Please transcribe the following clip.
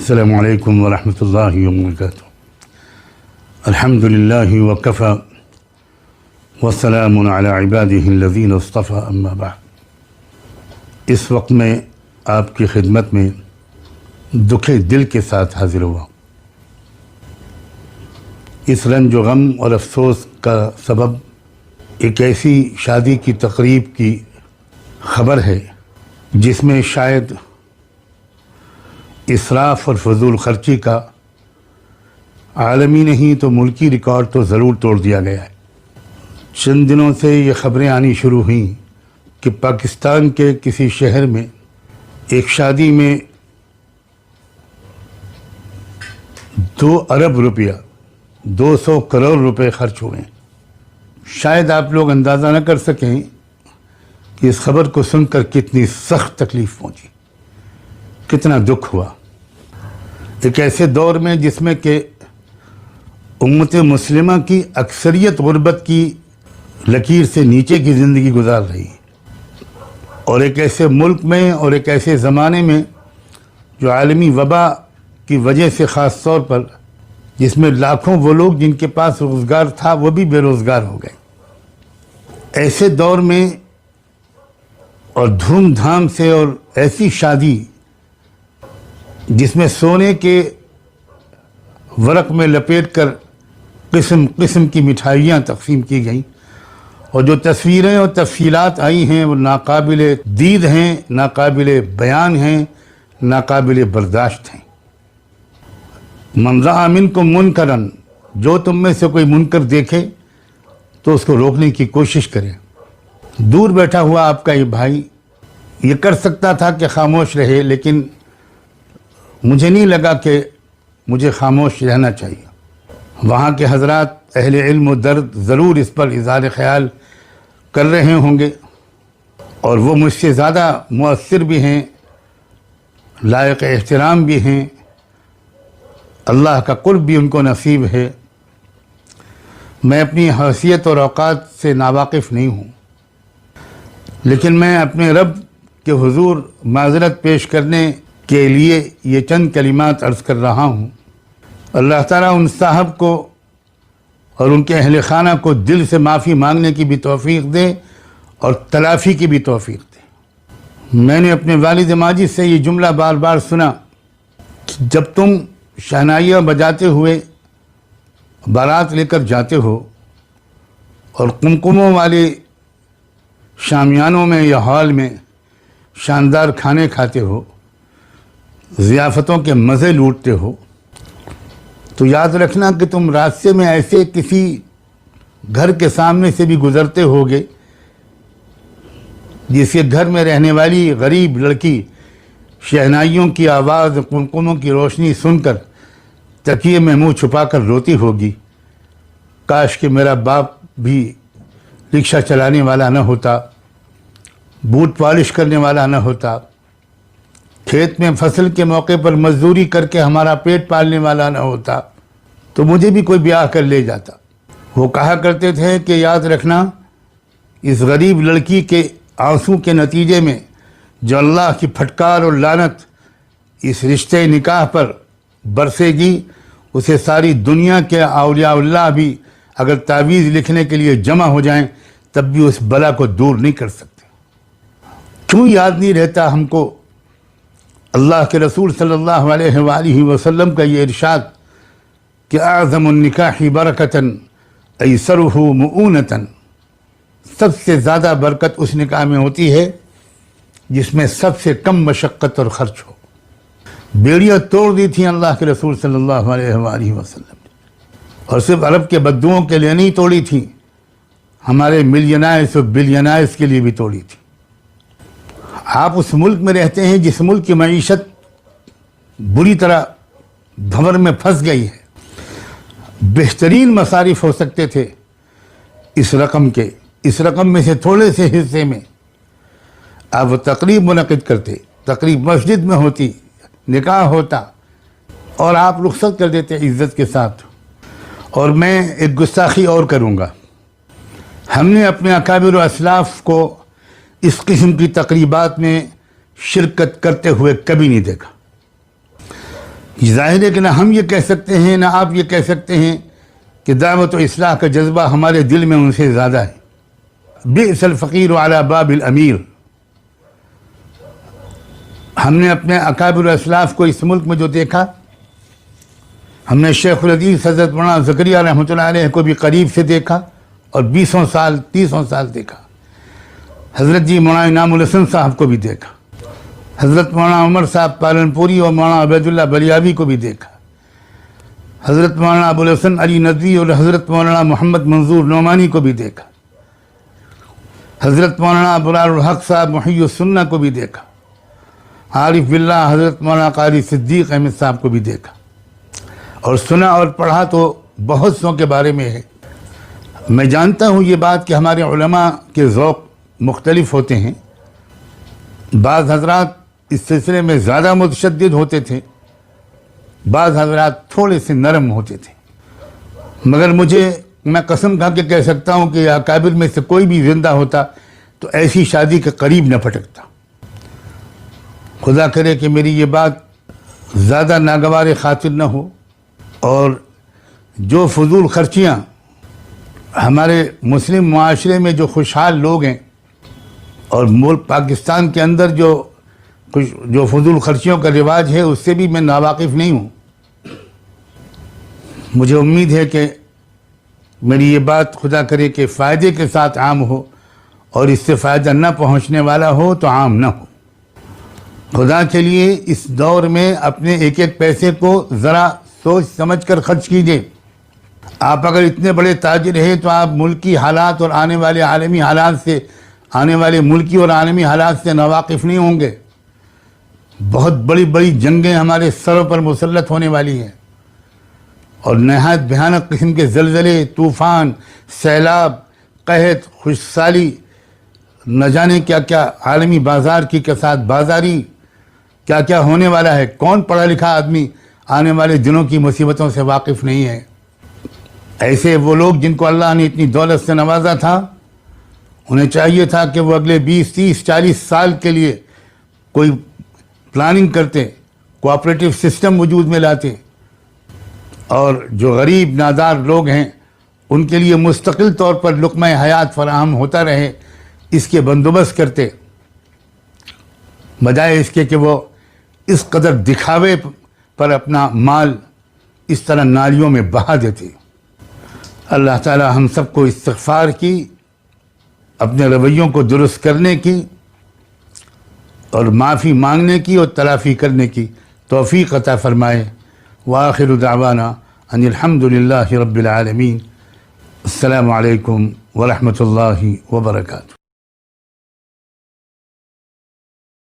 السلام علیکم ورحمۃ اللہ وبرکاتہ۔ الحمدللہ وکفی والسلام علی عبادہ الذین اصطفی، اما بعد۔ اس وقت میں آپ کی خدمت میں دکھے دل کے ساتھ حاضر ہوا۔ اس رنج و غم اور افسوس کا سبب ایک ایسی شادی کی تقریب کی خبر ہے جس میں شاید اسراف اور فضول خرچی کا عالمی نہیں تو ملکی ریکارڈ تو ضرور توڑ دیا گیا ہے۔ چند دنوں سے یہ خبریں آنی شروع ہوئیں کہ پاکستان کے کسی شہر میں ایک شادی میں 2 ارب روپیہ 200 کروڑ روپے خرچ ہوئے ہیں۔ شاید آپ لوگ اندازہ نہ کر سکیں کہ اس خبر کو سن کر کتنی سخت تکلیف پہنچی، کتنا دکھ ہوا۔ ایک ایسے دور میں جس میں کہ امت مسلمہ کی اکثریت غربت کی لکیر سے نیچے کی زندگی گزار رہی ہے، اور ایک ایسے ملک میں اور ایک ایسے زمانے میں جو عالمی وبا کی وجہ سے خاص طور پر جس میں لاکھوں وہ لوگ جن کے پاس روزگار تھا وہ بھی بے روزگار ہو گئے، ایسے دور میں اور دھوم دھام سے اور ایسی شادی جس میں سونے کے ورق میں لپیٹ کر قسم قسم کی مٹھائیاں تقسیم کی گئیں، اور جو تصویریں اور تفصیلات آئی ہیں وہ ناقابل دید ہیں، ناقابل بیان ہیں، ناقابل برداشت ہیں۔ من رأى منکم منکرا، جو تم میں سے کوئی منکر دیکھے تو اس کو روکنے کی کوشش کرے۔ دور بیٹھا ہوا آپ کا یہ بھائی یہ کر سکتا تھا کہ خاموش رہے، لیکن مجھے نہیں لگا کہ مجھے خاموش رہنا چاہیے۔ وہاں کے حضرات اہل علم و درد ضرور اس پر اظہار خیال کر رہے ہوں گے، اور وہ مجھ سے زیادہ مؤثر بھی ہیں، لائق احترام بھی ہیں، اللہ کا قرب بھی ان کو نصیب ہے۔ میں اپنی حیثیت اور اوقات سے ناواقف نہیں ہوں، لیکن میں اپنے رب کے حضور معذرت پیش کرنے کے لیے یہ چند کلمات عرض کر رہا ہوں۔ اللہ تعالیٰ ان صاحب کو اور ان کے اہل خانہ کو دل سے معافی مانگنے کی بھی توفیق دے اور تلافی کی بھی توفیق دے۔ میں نے اپنے والد ماجد سے یہ جملہ بار بار سنا کہ جب تم شہنائیاں بجاتے ہوئے بارات لے کر جاتے ہو اور قمقموں والے شامیانوں میں یا ہال میں شاندار کھانے کھاتے ہو، ضیافتوں کے مزے لوٹتے ہو، تو یاد رکھنا کہ تم راستے میں ایسے کسی گھر کے سامنے سے بھی گزرتے ہوگے جس کے گھر میں رہنے والی غریب لڑکی شہنائیوں کی آواز، قمقموں کی روشنی سن کر تکیے میں منہ چھپا کر روتی ہوگی، کاش کہ میرا باپ بھی رکشہ چلانے والا نہ ہوتا، بوٹ پالش کرنے والا نہ ہوتا، کھیت میں فصل کے موقع پر مزدوری کر کے ہمارا پیٹ پالنے والا نہ ہوتا، تو مجھے بھی کوئی بیاہ کر لے جاتا۔ وہ کہا کرتے تھے کہ یاد رکھنا اس غریب لڑکی کے آنسو کے نتیجے میں جو اللہ کی پھٹکار اور لعنت اس رشتے نکاح پر برسے گی، اسے ساری دنیا کے اولیاء اللہ بھی اگر تعویذ لکھنے کے لیے جمع ہو جائیں تب بھی اس بلا کو دور نہیں کر سکتے۔ کیوں یاد نہیں رہتا ہم کو اللہ کے رسول صلی اللہ علیہ وآلہ وسلم کا یہ ارشاد کہ اعظم النکاح برکتاً ایسرہ مؤونتاً، سب سے زیادہ برکت اس نکاح میں ہوتی ہے جس میں سب سے کم مشقت اور خرچ ہو۔ بیڑیاں توڑ دی تھیں اللہ کے رسول صلی اللہ علیہ وآلہ وسلم نے، اور صرف عرب کے بدوؤں کے لیے نہیں توڑی تھیں، ہمارے ملینائز اور بلینائز کے لیے بھی توڑی تھی۔ آپ اس ملک میں رہتے ہیں جس ملک کی معیشت بری طرح بھنور میں پھنس گئی ہے۔ بہترین مصارف ہو سکتے تھے اس رقم میں سے تھوڑے سے حصے میں آپ وہ تقریب منعقد کرتے، تقریب مسجد میں ہوتی، نکاح ہوتا، اور آپ رخصت کر دیتے عزت کے ساتھ۔ اور میں ایک گستاخی اور کروں گا، ہم نے اپنے اکابر و اسلاف کو اس قسم کی تقریبات میں شرکت کرتے ہوئے کبھی نہیں دیکھا۔ ظاہر ہے کہ نہ ہم یہ کہہ سکتے ہیں نہ آپ یہ کہہ سکتے ہیں کہ دعوت و اصلاح کا جذبہ ہمارے دل میں ان سے زیادہ ہے۔ بئس الفقیر علی باب الامیر۔ ہم نے اپنے اکابر اسلاف کو اس ملک میں جو دیکھا، ہم نے شیخ الحدیث حضرت مولانا زکریا رحمۃ اللہ علیہ کو بھی قریب سے دیکھا اور 20 سال 30 سال دیکھا، حضرت جی مولانا انعام الحسن صاحب کو بھی دیکھا، حضرت مولانا عمر صاحب پالنپوری اور مولانا عبید اللہ بلیابی کو بھی دیکھا، حضرت مولانا ابو الحسن علی ندوی اور حضرت مولانا محمد منظور نعمانی کو بھی دیکھا، حضرت مولانا ابرار الحق صاحب محی السنہ کو بھی دیکھا، عارف باللہ حضرت مولانا قاری صدیق احمد صاحب کو بھی دیکھا، اور سنا اور پڑھا تو بہت سو کے بارے میں ہے۔ میں جانتا ہوں یہ بات کہ ہمارے علماء کے ذوق مختلف ہوتے ہیں، بعض حضرات اس سلسلے میں زیادہ متشدد ہوتے تھے، بعض حضرات تھوڑے سے نرم ہوتے تھے، مگر میں قسم کھا کے کہہ سکتا ہوں کہ اکابر میں سے کوئی بھی زندہ ہوتا تو ایسی شادی کے قریب نہ پھٹکتا۔ خدا کرے کہ میری یہ بات زیادہ ناگوار خاطر نہ ہو، اور جو فضول خرچیاں ہمارے مسلم معاشرے میں جو خوشحال لوگ ہیں اور ملک پاکستان کے اندر جو فضول خرچیوں کا رواج ہے، اس سے بھی میں ناواقف نہیں ہوں۔ مجھے امید ہے کہ میری یہ بات خدا کرے کہ فائدے کے ساتھ عام ہو، اور اس سے فائدہ نہ پہنچنے والا ہو تو عام نہ ہو۔ خدا کے لیے اس دور میں اپنے ایک ایک پیسے کو ذرا سوچ سمجھ کر خرچ کیجیے۔ آپ اگر اتنے بڑے تاجر ہیں تو آپ ملکی حالات اور آنے والے ملکی اور عالمی حالات سے ناواقف نہیں ہوں گے۔ بہت بڑی بڑی جنگیں ہمارے سروں پر مسلط ہونے والی ہیں، اور نہایت بھیانک قسم کے زلزلے، طوفان، سیلاب، قحط، خشکسالی، نہ جانے کیا کیا عالمی بازار کی کساد بازاری، کیا کیا ہونے والا ہے۔ کون پڑھا لکھا آدمی آنے والے دنوں کی مصیبتوں سے واقف نہیں ہے؟ ایسے وہ لوگ جن کو اللہ نے اتنی دولت سے نوازا تھا، انہیں چاہیے تھا کہ وہ اگلے 20 30 40 سال کے لیے کوئی پلاننگ کرتے، کوآپریٹو سسٹم وجود میں لاتے، اور جو غریب نادار لوگ ہیں ان کے لیے مستقل طور پر لقمہ حیات فراہم ہوتا رہے، اس کے بندوبست کرتے، بجائے اس کے کہ وہ اس قدر دکھاوے پر اپنا مال اس طرح نالیوں میں بہا دیتے۔ اللہ تعالی ہم سب کو استغفار کی، اپنے رویوں کو درست کرنے کی اور معافی مانگنے کی اور تلافی کرنے کی توفیق عطا فرمائے۔ وآخر دعوانا ان الحمد للہ رب العالمین۔ السلام علیکم ورحمۃ اللہ وبرکاتہ۔